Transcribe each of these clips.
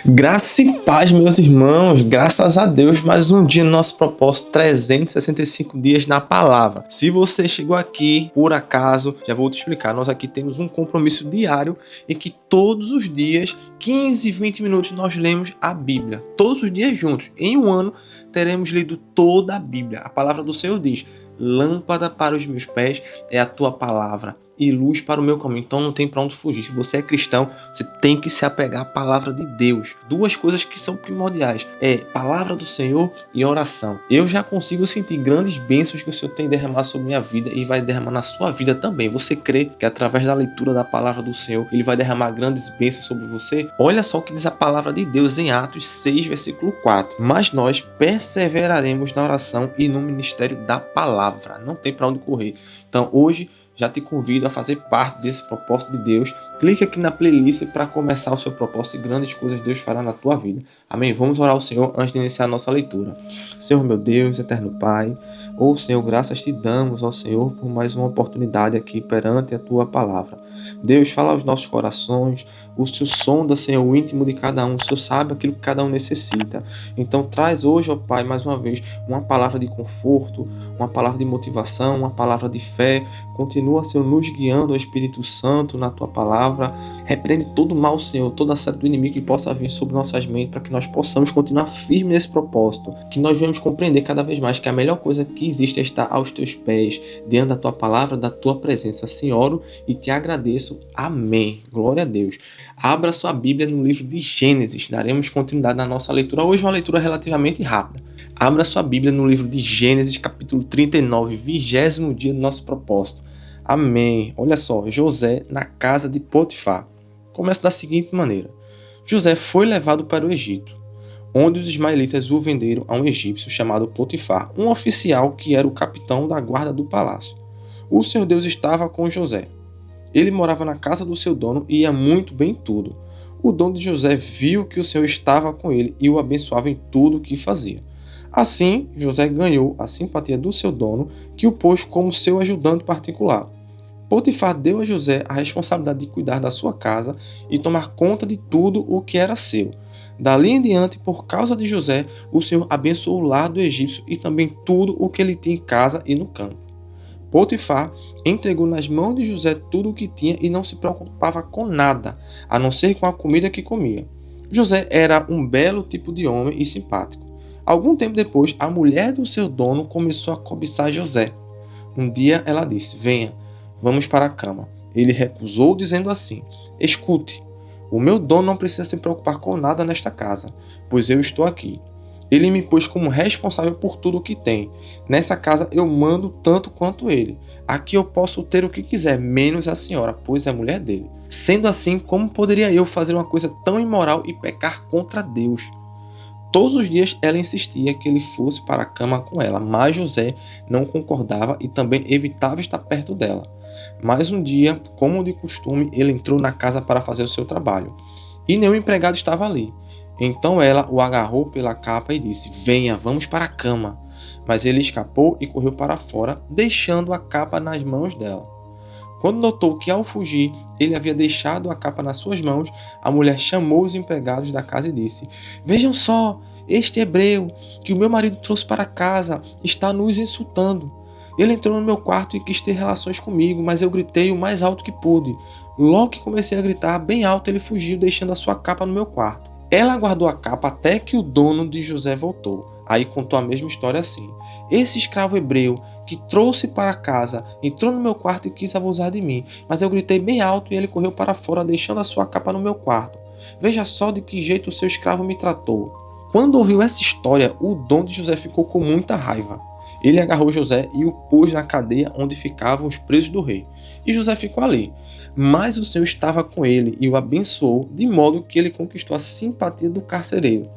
Graça e paz, meus irmãos, graças a Deus, mais um dia no nosso propósito, 365 dias na palavra. Se você chegou aqui, por acaso, já vou te explicar, nós aqui temos um compromisso diário em que todos os dias, 15, 20 minutos, nós lemos a Bíblia. Todos os dias juntos. Em um ano, teremos lido toda a Bíblia. A palavra do Senhor diz: lâmpada para os meus pés é a tua palavra e luz para o meu caminho. Então não tem para onde fugir. Se você é cristão, você tem que se apegar à palavra de Deus. Duas coisas que são primordiais: é palavra do Senhor e oração. Eu já consigo sentir grandes bênçãos que o Senhor tem derramado sobre minha vida e vai derramar na sua vida também. Você crê que através da leitura da palavra do Senhor, Ele vai derramar grandes bênçãos sobre você? Olha só o que diz a palavra de Deus em Atos 6, versículo 4. Mas nós perseveraremos na oração e no ministério da palavra. Não tem para onde correr. Então hoje já te convido a fazer parte desse propósito de Deus. Clique aqui na playlist para começar o seu propósito e grandes coisas Deus fará na tua vida. Amém? Vamos orar ao Senhor antes de iniciar a nossa leitura. Senhor meu Deus, eterno Pai, Senhor, graças te damos ao Senhor por mais uma oportunidade aqui perante a tua palavra. Deus, fala aos nossos corações, o Senhor sonda, Senhor, o íntimo de cada um, o Senhor sabe aquilo que cada um necessita. Então traz hoje, ó Pai, mais uma vez, uma palavra de conforto, uma palavra de motivação, uma palavra de fé. Continua, Senhor, nos guiando, ó Espírito Santo, na tua palavra. Repreende todo mal, Senhor, toda seta do inimigo que possa vir sobre nossas mentes, para que nós possamos continuar firmes nesse propósito. Que nós venhamos compreender cada vez mais que a melhor coisa que existe é estar aos teus pés, diante da tua palavra, da tua presença. Assim oro e te agradeço. Amém. Glória a Deus. Abra sua Bíblia no livro de Gênesis. Daremos continuidade na nossa leitura. Hoje uma leitura relativamente rápida. Abra sua Bíblia no livro de Gênesis, capítulo 39, 20º dia do nosso propósito. Amém. Olha só, José na casa de Potifar. Começa da seguinte maneira: José foi levado para o Egito, onde os ismaelitas o venderam a um egípcio chamado Potifar, um oficial que era o capitão da guarda do palácio. O Senhor Deus estava com José. Ele morava na casa do seu dono e ia muito bem em tudo. O dono de José viu que o Senhor estava com ele e o abençoava em tudo o que fazia. Assim, José ganhou a simpatia do seu dono, que o pôs como seu ajudante particular. Potifar deu a José a responsabilidade de cuidar da sua casa e tomar conta de tudo o que era seu. Dali em diante, por causa de José, o Senhor abençoou o lar do egípcio e também tudo o que ele tinha em casa e no campo. Potifar entregou nas mãos de José tudo o que tinha e não se preocupava com nada, a não ser com a comida que comia. José era um belo tipo de homem e simpático. Algum tempo depois, a mulher do seu dono começou a cobiçar José. Um dia ela disse: venha, vamos para a cama. Ele recusou, dizendo assim: escute, o meu dono não precisa se preocupar com nada nesta casa, pois eu estou aqui. Ele me pôs como responsável por tudo o que tem. Nessa casa eu mando tanto quanto ele. Aqui eu posso ter o que quiser, menos a senhora, pois é mulher dele. Sendo assim, como poderia eu fazer uma coisa tão imoral e pecar contra Deus? Todos os dias ela insistia que ele fosse para a cama com ela, mas José não concordava e também evitava estar perto dela. Mas um dia, como de costume, ele entrou na casa para fazer o seu trabalho, e nenhum empregado estava ali. Então ela o agarrou pela capa e disse: venha, vamos para a cama. Mas ele escapou e correu para fora, deixando a capa nas mãos dela. Quando notou que ao fugir ele havia deixado a capa nas suas mãos, a mulher chamou os empregados da casa e disse: vejam só, este hebreu que o meu marido trouxe para casa está nos insultando. Ele entrou no meu quarto e quis ter relações comigo, mas eu gritei o mais alto que pude. Logo que comecei a gritar bem alto, ele fugiu, deixando a sua capa no meu quarto. Ela guardou a capa até que o dono de José voltou. Aí contou a mesma história assim: esse escravo hebreu que trouxe para casa entrou no meu quarto e quis abusar de mim, mas eu gritei bem alto e ele correu para fora, deixando a sua capa no meu quarto. Veja só de que jeito o seu escravo me tratou. Quando ouviu essa história, o dono de José ficou com muita raiva. Ele agarrou José e o pôs na cadeia onde ficavam os presos do rei. E José ficou ali. Mas o Senhor estava com ele e o abençoou, de modo que ele conquistou a simpatia do carcereiro.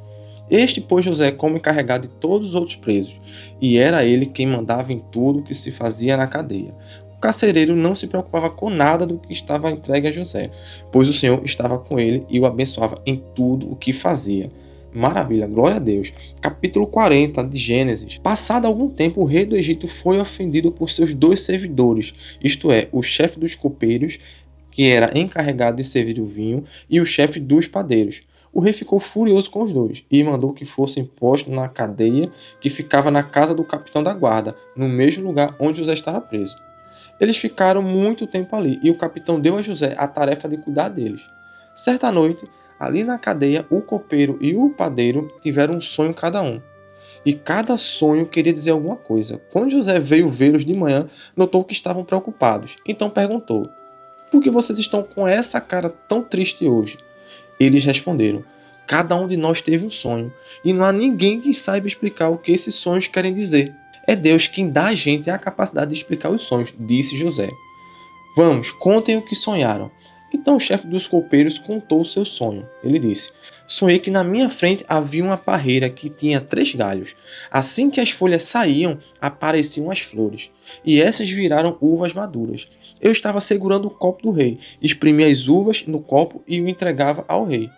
Este pôs José como encarregado de todos os outros presos, e era ele quem mandava em tudo o que se fazia na cadeia. O carcereiro não se preocupava com nada do que estava entregue a José, pois o Senhor estava com ele e o abençoava em tudo o que fazia. Maravilha, glória a Deus. Capítulo 40 de Gênesis. Passado algum tempo, o rei do Egito foi ofendido por seus dois servidores, isto é, o chefe dos copeiros, que era encarregado de servir o vinho, e o chefe dos padeiros. O rei ficou furioso com os dois e mandou que fossem postos na cadeia que ficava na casa do capitão da guarda, no mesmo lugar onde José estava preso. Eles ficaram muito tempo ali e o capitão deu a José a tarefa de cuidar deles. Certa noite, ali na cadeia, o copeiro e o padeiro tiveram um sonho cada um. E cada sonho queria dizer alguma coisa. Quando José veio vê-los de manhã, notou que estavam preocupados. Então perguntou: por que vocês estão com essa cara tão triste hoje? Eles responderam: cada um de nós teve um sonho, e não há ninguém que saiba explicar o que esses sonhos querem dizer. É Deus quem dá a gente a capacidade de explicar os sonhos, disse José. Vamos, contem o que sonharam. Então o chefe dos copeiros contou o seu sonho. Ele disse: sonhei que na minha frente havia uma parreira que tinha 3 galhos. Assim que as folhas saíam, apareciam as flores, e essas viraram uvas maduras. Eu estava segurando o copo do rei, exprimia as uvas no copo e o entregava ao rei.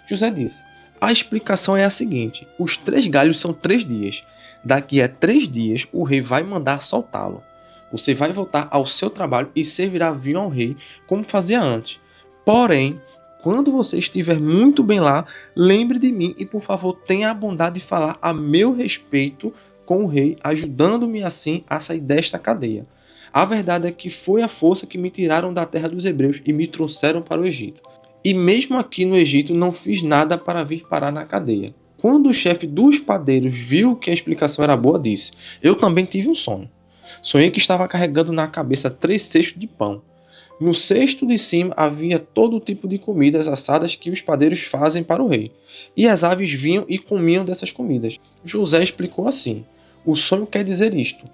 José disse: a explicação é a seguinte: os 3 galhos são 3 dias. Daqui a 3 dias o rei vai mandar soltá-lo. Você vai voltar ao seu trabalho e servirá vinho ao rei, como fazia antes. Porém, quando você estiver muito bem lá, lembre de mim e, por favor, tenha a bondade de falar a meu respeito com o rei, ajudando-me assim a sair desta cadeia. A verdade é que foi a força que me tiraram da terra dos hebreus e me trouxeram para o Egito. E mesmo aqui no Egito não fiz nada para vir parar na cadeia. Quando o chefe dos padeiros viu que a explicação era boa, disse: eu também tive um sonho. Sonhei que estava carregando na cabeça 3 cestos de pão. No cesto de cima havia todo tipo de comidas assadas que os padeiros fazem para o rei. E as aves vinham e comiam dessas comidas. José explicou assim: o sonho quer dizer isto.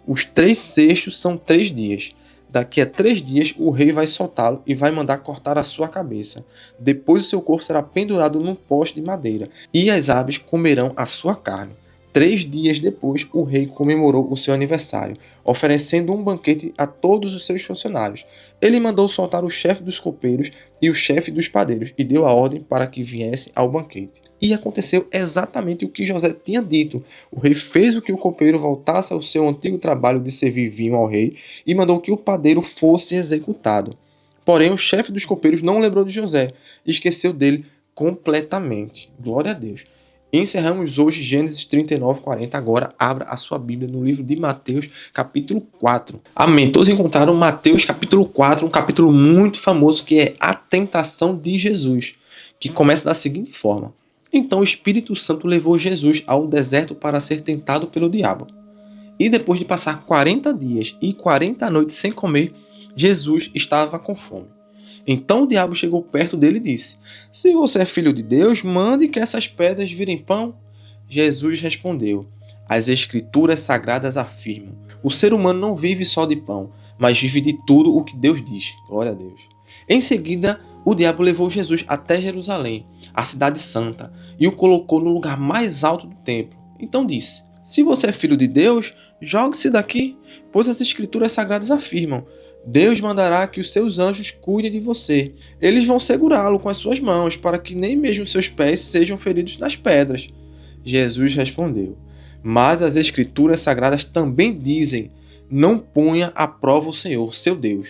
Os 3 cestos são 3 dias. Daqui a 3 dias o rei vai soltá-lo e vai mandar cortar a sua cabeça. Depois o seu corpo será pendurado num poste de madeira e as aves comerão a sua carne. 3 dias depois, o rei comemorou o seu aniversário, oferecendo um banquete a todos os seus funcionários. Ele mandou soltar o chefe dos copeiros e o chefe dos padeiros e deu a ordem para que viessem ao banquete. E aconteceu exatamente o que José tinha dito. O rei fez com que o copeiro voltasse ao seu antigo trabalho de servir vinho ao rei e mandou que o padeiro fosse executado. Porém, o chefe dos copeiros não lembrou de José e esqueceu dele completamente. Glória a Deus. Encerramos hoje Gênesis 39:40. Agora abra a sua Bíblia no livro de Mateus, capítulo 4. Amém. Todos encontraram Mateus, capítulo 4, um capítulo muito famoso que é a tentação de Jesus, que começa da seguinte forma: então o Espírito Santo levou Jesus ao deserto para ser tentado pelo diabo. E depois de passar 40 dias e 40 noites sem comer, Jesus estava com fome. Então o diabo chegou perto dele e disse: se você é filho de Deus, mande que essas pedras virem pão. Jesus respondeu: as escrituras sagradas afirmam: o ser humano não vive só de pão, mas vive de tudo o que Deus diz. Glória a Deus. Em seguida, o diabo levou Jesus até Jerusalém, a cidade santa, e o colocou no lugar mais alto do templo. Então disse: se você é filho de Deus, jogue-se daqui, pois as escrituras sagradas afirmam: Deus mandará que os seus anjos cuidem de você. Eles vão segurá-lo com as suas mãos, para que nem mesmo seus pés sejam feridos nas pedras. Jesus respondeu: mas as escrituras sagradas também dizem: não ponha à prova o Senhor, seu Deus.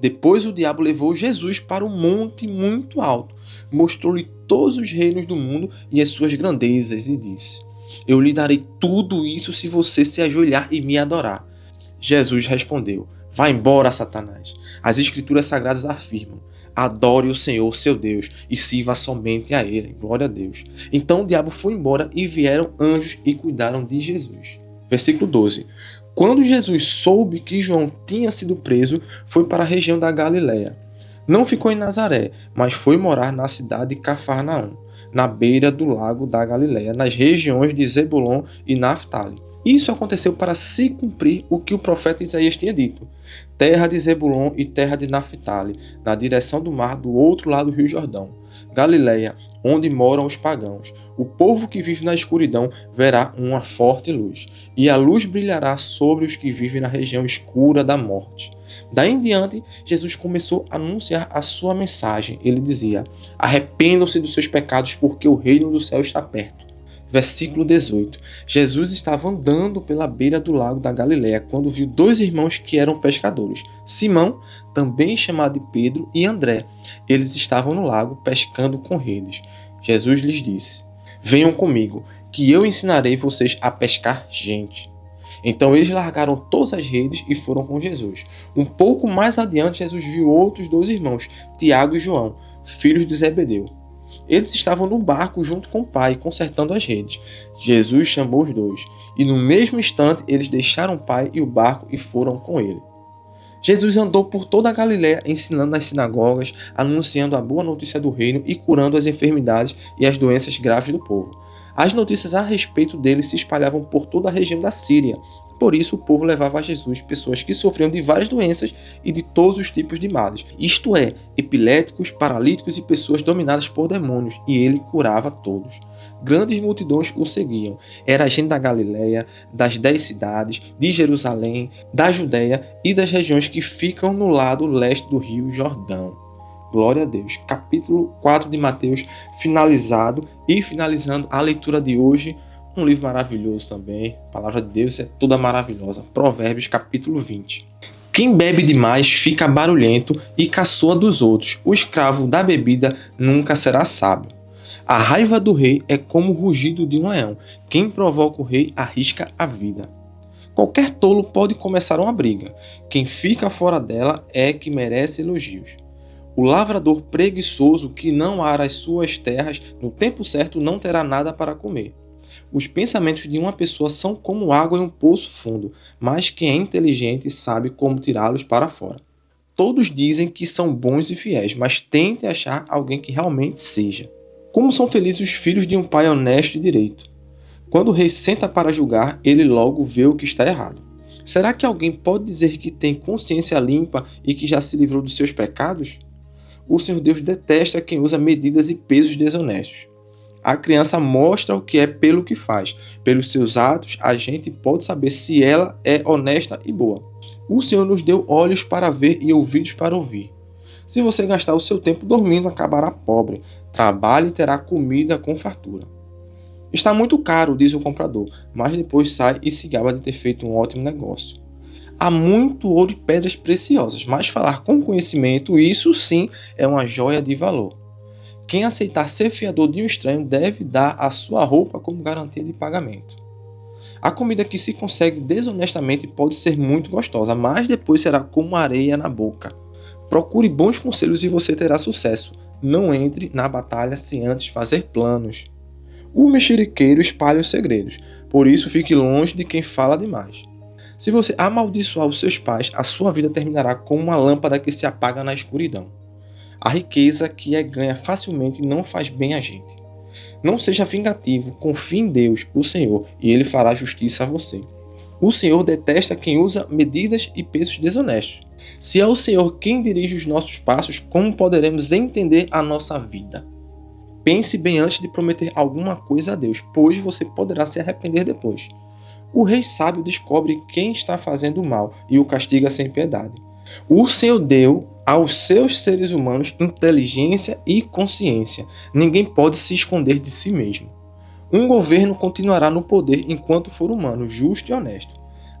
Depois o diabo levou Jesus para um monte muito alto, mostrou-lhe todos os reinos do mundo e as suas grandezas, e disse: eu lhe darei tudo isso se você se ajoelhar e me adorar. Jesus respondeu: vá embora, Satanás. As escrituras sagradas afirmam: adore o Senhor, seu Deus, e sirva somente a Ele. Glória a Deus. Então o diabo foi embora e vieram anjos e cuidaram de Jesus. Versículo 12. Quando Jesus soube que João tinha sido preso, foi para a região da Galileia. Não ficou em Nazaré, mas foi morar na cidade de Cafarnaum, na beira do lago da Galileia, nas regiões de Zebulon e Naftali. Isso aconteceu para se cumprir o que o profeta Isaías tinha dito: terra de Zebulon e terra de Naftali, na direção do mar do outro lado do rio Jordão. Galileia, onde moram os pagãos. O povo que vive na escuridão verá uma forte luz, e a luz brilhará sobre os que vivem na região escura da morte. Daí em diante, Jesus começou a anunciar a sua mensagem. Ele dizia: arrependam-se dos seus pecados, porque o reino do céu está perto. Versículo 18. Jesus estava andando pela beira do lago da Galileia quando viu 2 irmãos que eram pescadores, Simão, também chamado de Pedro, e André. Eles estavam no lago pescando com redes. Jesus lhes disse: venham comigo, que eu ensinarei vocês a pescar gente. Então eles largaram todas as redes e foram com Jesus. Um pouco mais adiante, Jesus viu outros 2 irmãos, Tiago e João, filhos de Zebedeu. Eles estavam no barco junto com o pai, consertando as redes. Jesus chamou os 2, e no mesmo instante eles deixaram o pai e o barco e foram com ele. Jesus andou por toda a Galiléia, ensinando nas sinagogas, anunciando a boa notícia do reino e curando as enfermidades e as doenças graves do povo. As notícias a respeito dele se espalhavam por toda a região da Síria. Por isso o povo levava a Jesus pessoas que sofriam de várias doenças e de todos os tipos de males, isto é, epiléticos, paralíticos e pessoas dominadas por demônios, e ele curava todos. Grandes multidões o seguiam. Era gente da Galiléia, das 10 cidades, de Jerusalém, da Judéia e das regiões que ficam no lado leste do rio Jordão. Glória a Deus. Capítulo 4 de Mateus finalizado e finalizando a leitura de hoje. Um livro maravilhoso também. A palavra de Deus é toda maravilhosa. Provérbios capítulo 20. Quem bebe demais fica barulhento e caçoa dos outros. O escravo da bebida nunca será sábio. A raiva do rei é como o rugido de um leão. Quem provoca o rei arrisca a vida. Qualquer tolo pode começar uma briga. Quem fica fora dela é que merece elogios. O lavrador preguiçoso que não ara as suas terras no tempo certo não terá nada para comer. Os pensamentos de uma pessoa são como água em um poço fundo, mas quem é inteligente sabe como tirá-los para fora. Todos dizem que são bons e fiéis, mas tente achar alguém que realmente seja. Como são felizes os filhos de um pai honesto e direito. Quando o rei senta para julgar, ele logo vê o que está errado. Será que alguém pode dizer que tem consciência limpa e que já se livrou dos seus pecados? O Senhor Deus detesta quem usa medidas e pesos desonestos. A criança mostra o que é pelo que faz. Pelos seus atos, a gente pode saber se ela é honesta e boa. O Senhor nos deu olhos para ver e ouvidos para ouvir. Se você gastar o seu tempo dormindo, acabará pobre. Trabalhe e terá comida com fartura. Está muito caro, diz o comprador, mas depois sai e se gaba de ter feito um ótimo negócio. Há muito ouro e pedras preciosas, mas falar com conhecimento, isso sim é uma joia de valor. Quem aceitar ser fiador de um estranho deve dar a sua roupa como garantia de pagamento. A comida que se consegue desonestamente pode ser muito gostosa, mas depois será como areia na boca. Procure bons conselhos e você terá sucesso. Não entre na batalha sem antes fazer planos. O mexeriqueiro espalha os segredos, por isso fique longe de quem fala demais. Se você amaldiçoar os seus pais, a sua vida terminará como uma lâmpada que se apaga na escuridão. A riqueza que é ganha facilmente não faz bem a gente. Não seja vingativo, confie em Deus, o Senhor, e Ele fará justiça a você. O Senhor detesta quem usa medidas e pesos desonestos. Se é o Senhor quem dirige os nossos passos, como poderemos entender a nossa vida? Pense bem antes de prometer alguma coisa a Deus, pois você poderá se arrepender depois. O rei sábio descobre quem está fazendo mal e o castiga sem piedade. O Senhor deu aos seus seres humanos inteligência e consciência. Ninguém pode se esconder de si mesmo. Um governo continuará no poder enquanto for humano, justo e honesto.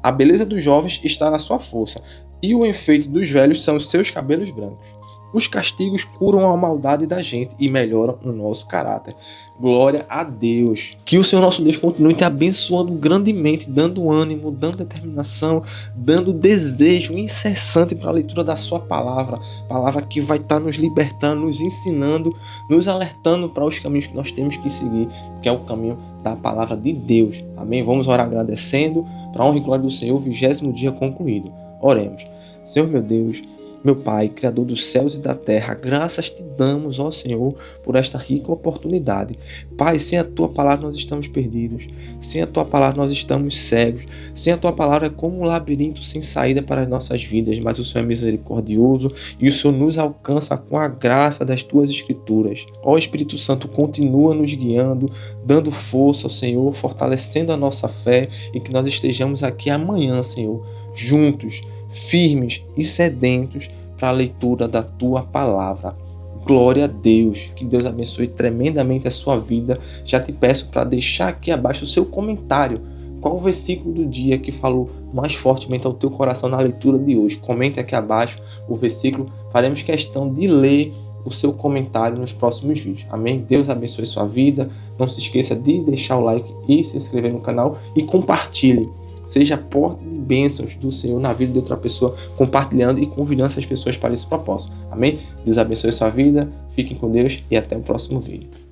A beleza dos jovens está na sua força, e o enfeite dos velhos são os seus cabelos brancos. Os castigos curam a maldade da gente e melhoram o nosso caráter. Glória a Deus. Que o Senhor nosso Deus continue te abençoando grandemente, dando ânimo, dando determinação, dando desejo incessante para a leitura da sua palavra. Palavra que vai estar nos libertando, nos ensinando, nos alertando para os caminhos que nós temos que seguir, que é o caminho da palavra de Deus. Amém? Vamos orar agradecendo para a honra e glória do Senhor, 20º dia concluído. Oremos. Senhor meu Deus, meu Pai, Criador dos céus e da terra, graças te damos, ó Senhor, por esta rica oportunidade. Pai, sem a Tua palavra nós estamos perdidos, sem a Tua palavra nós estamos cegos, sem a Tua palavra é como um labirinto sem saída para as nossas vidas, mas o Senhor é misericordioso e o Senhor nos alcança com a graça das Tuas Escrituras. Ó Espírito Santo, continua nos guiando, dando força ao Senhor, fortalecendo a nossa fé e que nós estejamos aqui amanhã, Senhor, juntos, firmes e sedentos para a leitura da Tua palavra. Glória a Deus, que Deus abençoe tremendamente a sua vida. Já te peço para deixar aqui abaixo o seu comentário. Qual o versículo do dia que falou mais fortemente ao teu coração na leitura de hoje? Comente aqui abaixo o versículo. Faremos questão de ler o seu comentário nos próximos vídeos. Amém? Deus abençoe sua vida. Não se esqueça de deixar o like e se inscrever no canal e compartilhe. Seja porta de bênçãos do Senhor na vida de outra pessoa, compartilhando e convidando essas pessoas para esse propósito. Amém? Deus abençoe sua vida. Fiquem com Deus e até o próximo vídeo.